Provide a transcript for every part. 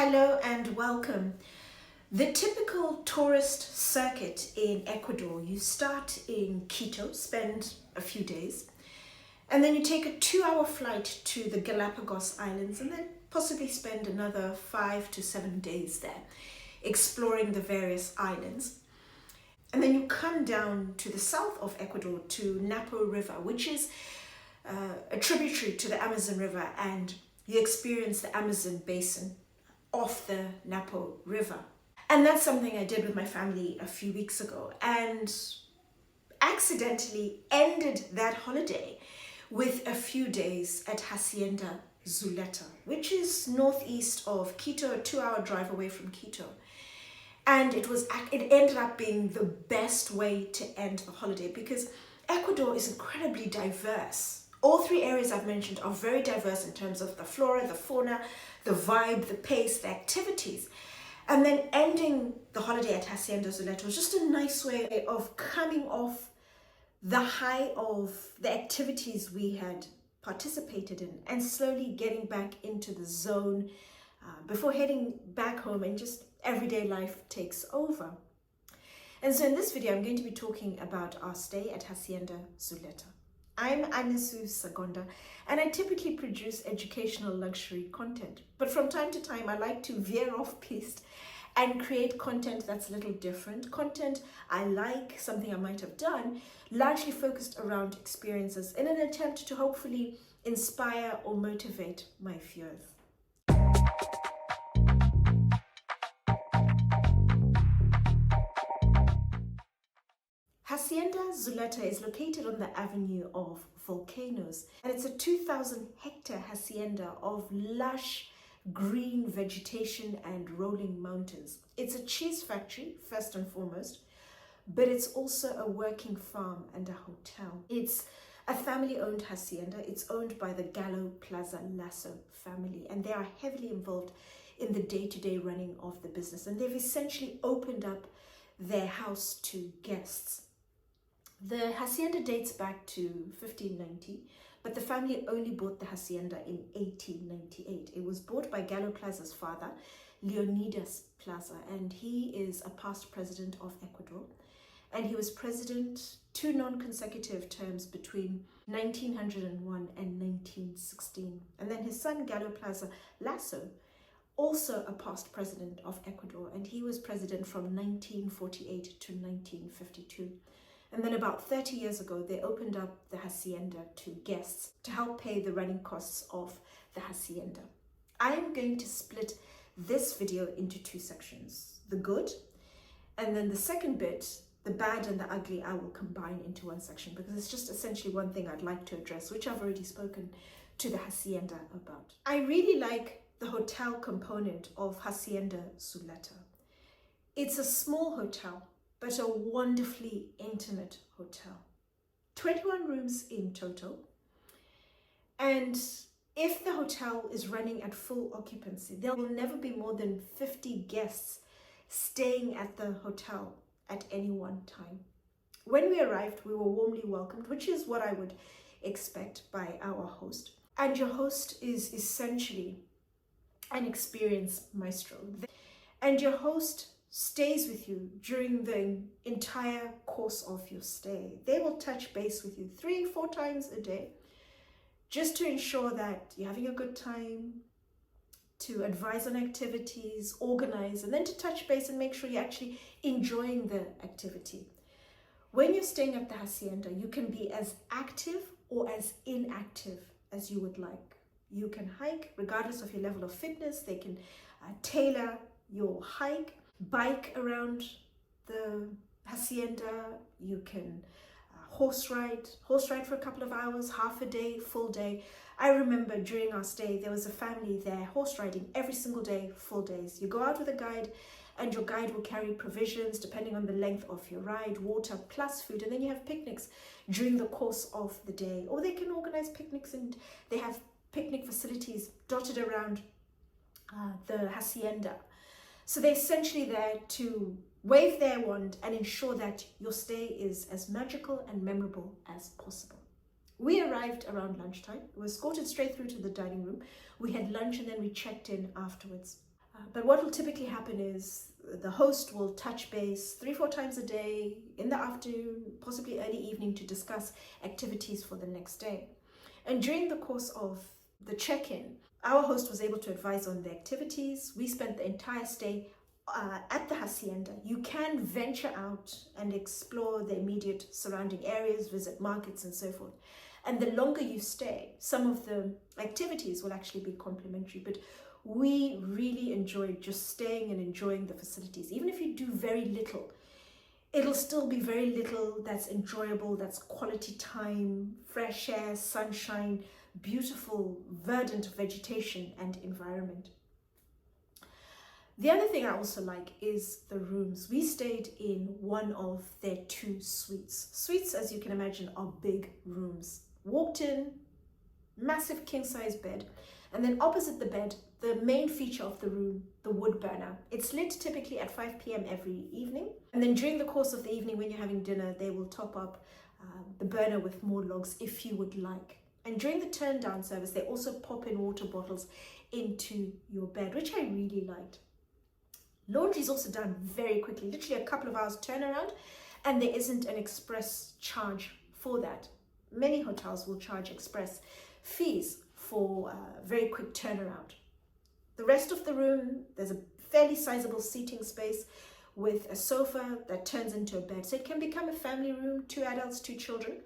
Hello and welcome. The typical tourist circuit in Ecuador, you start in Quito, spend a few days, and then you take a 2-hour flight to the Galapagos Islands and then possibly spend another 5 to 7 days there, exploring the various islands. And then you come down to the south of Ecuador to Napo River, which is a tributary to the Amazon River, and you experience the Amazon basin off the Napo River. And that's something I did with my family a few weeks ago, and accidentally ended that holiday with a few days at Hacienda Zuleta, which is northeast of Quito, a 2-hour drive away from Quito. And it ended up being the best way to end the holiday because Ecuador is incredibly diverse. All three areas I've mentioned are very diverse in terms of the flora, the fauna, the vibe, the pace, the activities. And then ending the holiday at Hacienda Zuleta was just a nice way of coming off the high of the activities we had participated in and slowly getting back into the zone before heading back home and just everyday life takes over. And so in this video, I'm going to be talking about our stay at Hacienda Zuleta. I'm Anesu Sagonda, and I typically produce educational luxury content. But from time to time, I like to veer off piste and create content that's a little different. Content I like, something I might have done, largely focused around experiences in an attempt to hopefully inspire or motivate my viewers. Hacienda Zuleta is located on the Avenue of Volcanoes, and it's a 2,000-hectare hacienda of lush green vegetation and rolling mountains. It's a cheese factory, first and foremost, but it's also a working farm and a hotel. It's a family-owned hacienda. It's owned by the Gallo Plaza Lasso family, and they are heavily involved in the day-to-day running of the business, and they've essentially opened up their house to guests. The hacienda dates back to 1590, but the family only bought the hacienda in 1898. It was bought by Gallo Plaza's father, Leonidas Plaza, and he is a past president of Ecuador. And he was president 2 non-consecutive terms between 1901 and 1916. And then his son, Gallo Plaza Lasso, also a past president of Ecuador, and he was president from 1948 to 1952. And then about 30 years ago, they opened up the hacienda to guests to help pay the running costs of the hacienda. I am going to split this video into 2 sections, the good, and then the second bit, the bad and the ugly, I will combine into one section because it's just essentially one thing I'd like to address, which I've already spoken to the hacienda about. I really like the hotel component of Hacienda Zuleta. It's a small hotel, but a wonderfully intimate hotel. 21 rooms in total. And if the hotel is running at full occupancy, there will never be more than 50 guests staying at the hotel at any one time. When we arrived, we were warmly welcomed, which is what I would expect by our host. And your host is essentially an experienced maestro. And your host stays with you during the entire course of your stay. They will touch base with you 3-4 times a day just to ensure that you're having a good time, to advise on activities, organize, and then to touch base and make sure you're actually enjoying the activity. When you're staying at the hacienda, you can be as active or as inactive as you would like. You can hike regardless of your level of fitness. They can tailor your hike, bike around the hacienda. You can horse ride for a couple of hours, half a day, full day. I remember during our stay, there was a family there horse riding every single day, full days. You go out with a guide and your guide will carry provisions depending on the length of your ride, water plus food, and then you have picnics during the course of the day. Or they can organize picnics, and they have picnic facilities dotted around the hacienda. So they're essentially there to wave their wand and ensure that your stay is as magical and memorable as possible. We arrived around lunchtime. We were escorted straight through to the dining room. We had lunch and then we checked in afterwards. But what will typically happen is the host will touch base 3-4 times a day, in the afternoon, possibly early evening, to discuss activities for the next day. And during the course of the check-in, our host was able to advise on the activities. We spent the entire stay at the Hacienda. You can venture out and explore the immediate surrounding areas, visit markets and so forth. And the longer you stay, some of the activities will actually be complimentary. But we really enjoyed just staying and enjoying the facilities. Even if you do very little, it'll still be very little that's enjoyable, that's quality time, fresh air, sunshine, beautiful, verdant vegetation and environment. The other thing I also like is the rooms. We stayed in one of their 2 suites. Suites, as you can imagine, are big rooms. Walked in, massive king-size bed, and then opposite the bed, the main feature of the room, the wood burner. It's lit typically at 5 p.m. every evening. And then during the course of the evening, when you're having dinner, they will top up the burner with more logs if you would like. And during the turn down service, they also pop in water bottles into your bed, which I really liked. Laundry is also done very quickly, literally a couple of hours turnaround, and there isn't an express charge for that. Many hotels will charge express fees for very quick turnaround. The rest of the room, there's a fairly sizable seating space with a sofa that turns into a bed. So it can become a family room, 2 adults, 2 children.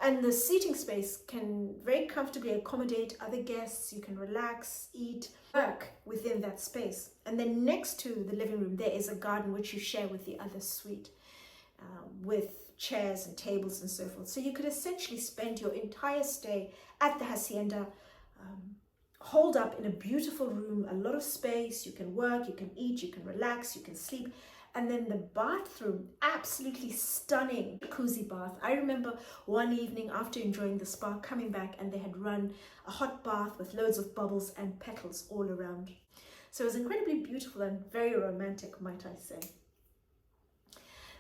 And the seating space can very comfortably accommodate other guests. You can relax, eat, work within that space. And then next to the living room, there is a garden which you share with the other suite, with chairs and tables and so forth. So you could essentially spend your entire stay at the Hacienda, holed up in a beautiful room, a lot of space. You can work, you can eat, you can relax, you can sleep. And then the bathroom, absolutely stunning jacuzzi bath. I remember one evening after enjoying the spa, coming back and they had run a hot bath with loads of bubbles and petals all around. So it was incredibly beautiful and very romantic, might I say.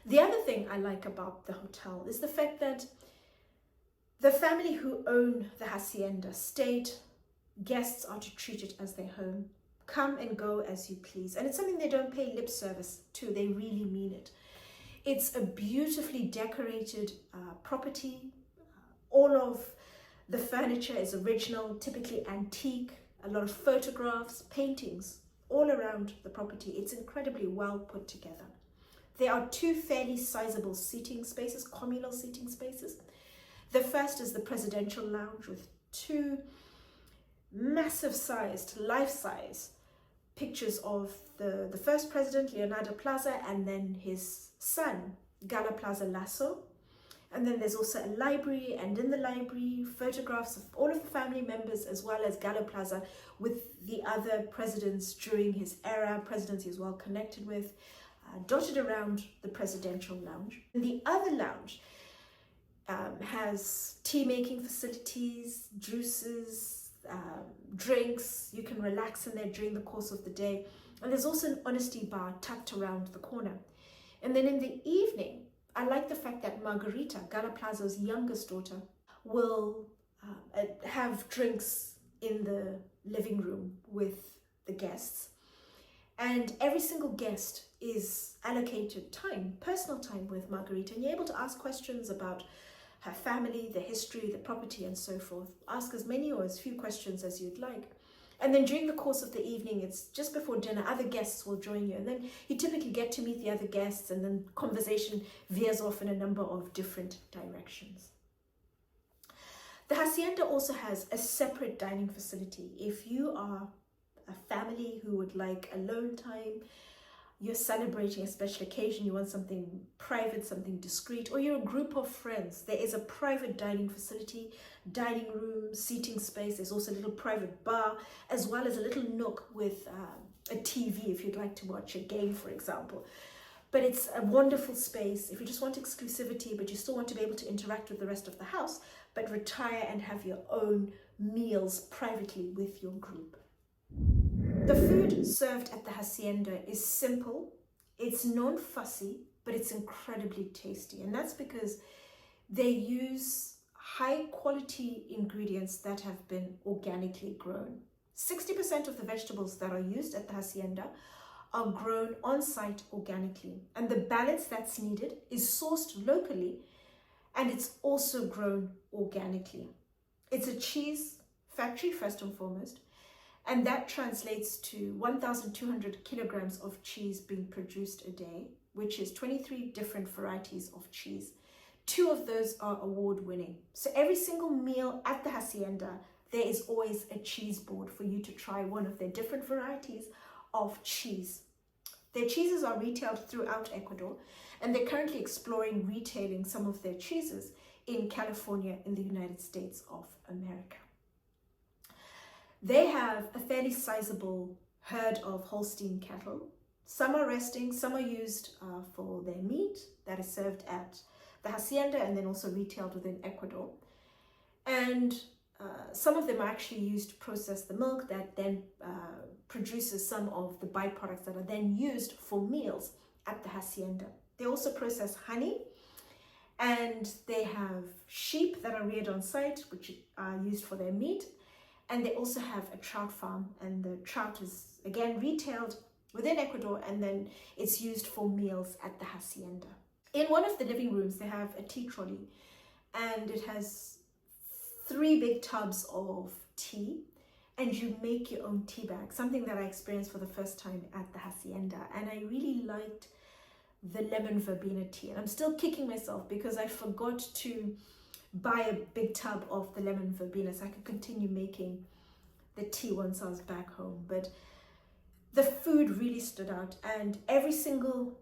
The other thing I like about the hotel is the fact that the family who own the Hacienda state guests are to treat it as their home. Come and go as you please. And it's something they don't pay lip service to. They really mean it. It's a beautifully decorated property. All of the furniture is original, typically antique. A lot of photographs, paintings all around the property. It's incredibly well put together. There are 2 fairly sizable seating spaces, communal seating spaces. The first is the presidential lounge with 2 massive sized, life-size pictures of the first president, Leonardo Plaza, and then his son, Gala Plaza Lasso. And then there's also a library, and in the library, photographs of all of the family members, as well as Gala Plaza with the other presidents during his era, presidents he was well connected with, dotted around the presidential lounge. And the other lounge has tea-making facilities, juices, drinks. You can relax in there during the course of the day. And there's also an honesty bar tucked around the corner. And then in the evening, I like the fact that Margarita, Gala Plaza's youngest daughter, will have drinks in the living room with the guests. And every single guest is allocated time, personal time with Margarita. And you're able to ask questions about her family, the history, the property, and so forth. Ask as many or as few questions as you'd like. And then during the course of the evening, it's just before dinner, other guests will join you. And then you typically get to meet the other guests, and then conversation veers off in a number of different directions. The Hacienda also has a separate dining facility. If you are a family who would like alone time, you're celebrating a special occasion, you want something private, something discreet, or you're a group of friends, there is a private dining facility, dining room, seating space. There's also a little private bar, as well as a little nook with a TV if you'd like to watch a game, for example. But it's a wonderful space if you just want exclusivity, but you still want to be able to interact with the rest of the house, but retire and have your own meals privately with your group. The food served at the Hacienda is simple, it's non-fussy, but it's incredibly tasty. And that's because they use high quality ingredients that have been organically grown. 60% of the vegetables that are used at the hacienda are grown on site organically, and the balance that's needed is sourced locally, and it's also grown organically. It's a cheese factory first and foremost, and that translates to 1,200 kilograms of cheese being produced a day, which is 23 different varieties of cheese. 2 of those are award-winning. So every single meal at the hacienda, there is always a cheese board for you to try one of their different varieties of cheese. Their cheeses are retailed throughout Ecuador, and they're currently exploring retailing some of their cheeses in California in the United States of America. They have a fairly sizable herd of Holstein cattle. Some are resting, some are used for their meat that is served at the hacienda and then also retailed within Ecuador. And some of them are actually used to process the milk that then produces some of the byproducts that are then used for meals at the hacienda. They also process honey, and they have sheep that are reared on site, which are used for their meat. And they also have a trout farm, and the trout is again retailed within Ecuador, and then it's used for meals at the hacienda. In one of the living rooms, they have a tea trolley, and it has 3 big tubs of tea, and you make your own tea bag, something that I experienced for the first time at the hacienda. And I really liked the lemon verbena tea, and I'm still kicking myself because I forgot to buy a big tub of the lemon verbena so I could continue making the tea once I was back home. But the food really stood out, and every single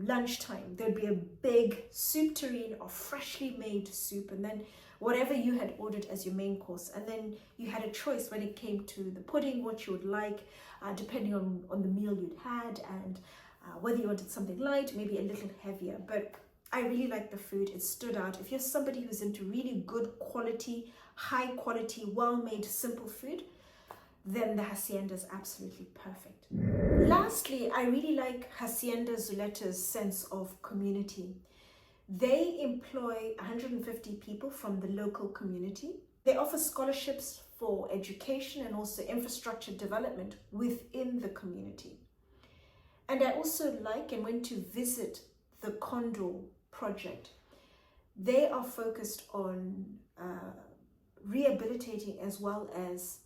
lunchtime there'd be a big soup tureen of freshly made soup, and then whatever you had ordered as your main course, and then you had a choice when it came to the pudding, what you would like, depending on the meal you'd had, and whether you wanted something light, maybe a little heavier. But I really liked the food. It stood out. If you're somebody who's into really good quality, high quality, well-made, simple food, then the hacienda is absolutely perfect. Lastly, I really like Hacienda Zuleta's sense of community. They employ 150 people from the local community. They offer scholarships for education and also infrastructure development within the community. And I also like and went to visit the Condor project. They are focused on rehabilitating as well as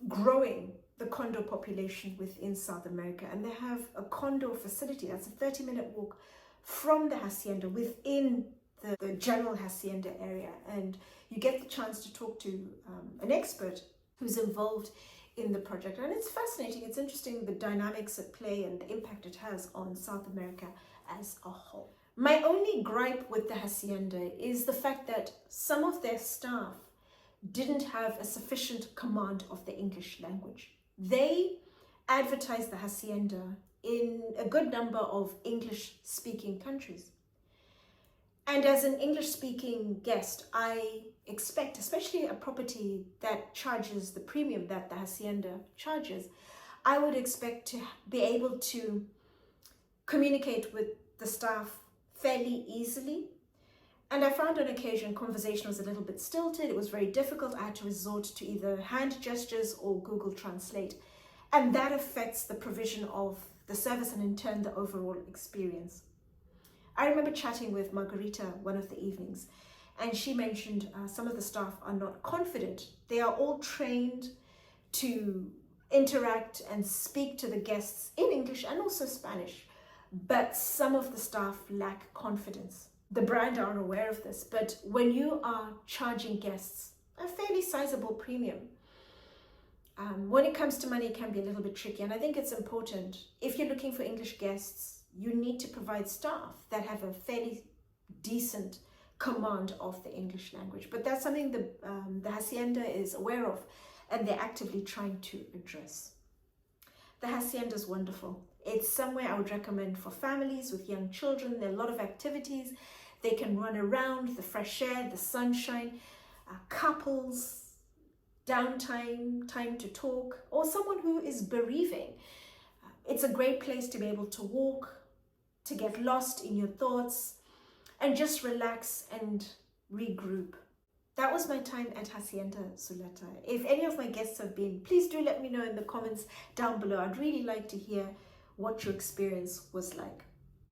growing the condor population within South America. And they have a condor facility that's a 30-minute walk from the hacienda within the general hacienda area. And you get the chance to talk to an expert who's involved in the project. And it's fascinating. It's interesting, the dynamics at play and the impact it has on South America as a whole. My only gripe with the hacienda is the fact that some of their staff didn't have a sufficient command of the English language. They advertised the hacienda in a good number of English-speaking countries. And as an English-speaking guest, I expect, especially a property that charges the premium that the hacienda charges, I would expect to be able to communicate with the staff fairly easily. And I found on occasion conversation was a little bit stilted. It was very difficult. I had to resort to either hand gestures or Google Translate. And that affects the provision of the service and in turn the overall experience. I remember chatting with Margarita one of the evenings, and she mentioned some of the staff are not confident. They are all trained to interact and speak to the guests in English and also Spanish, but some of the staff lack confidence. The brand are aware of this, but when you are charging guests a fairly sizable premium, when it comes to money, it can be a little bit tricky. And I think it's important, if you're looking for English guests, you need to provide staff that have a fairly decent command of the English language. But that's something the hacienda is aware of, and they're actively trying to address. The hacienda is wonderful. It's somewhere I would recommend for families with young children. There are a lot of activities. They can run around, the fresh air, the sunshine, couples, downtime, time to talk, or someone who is bereaving. It's a great place to be able to walk, to get lost in your thoughts, and just relax and regroup. That was my time at Hacienda Zuleta. If any of my guests have been, please do let me know in the comments down below. I'd really like to hear what your experience was like.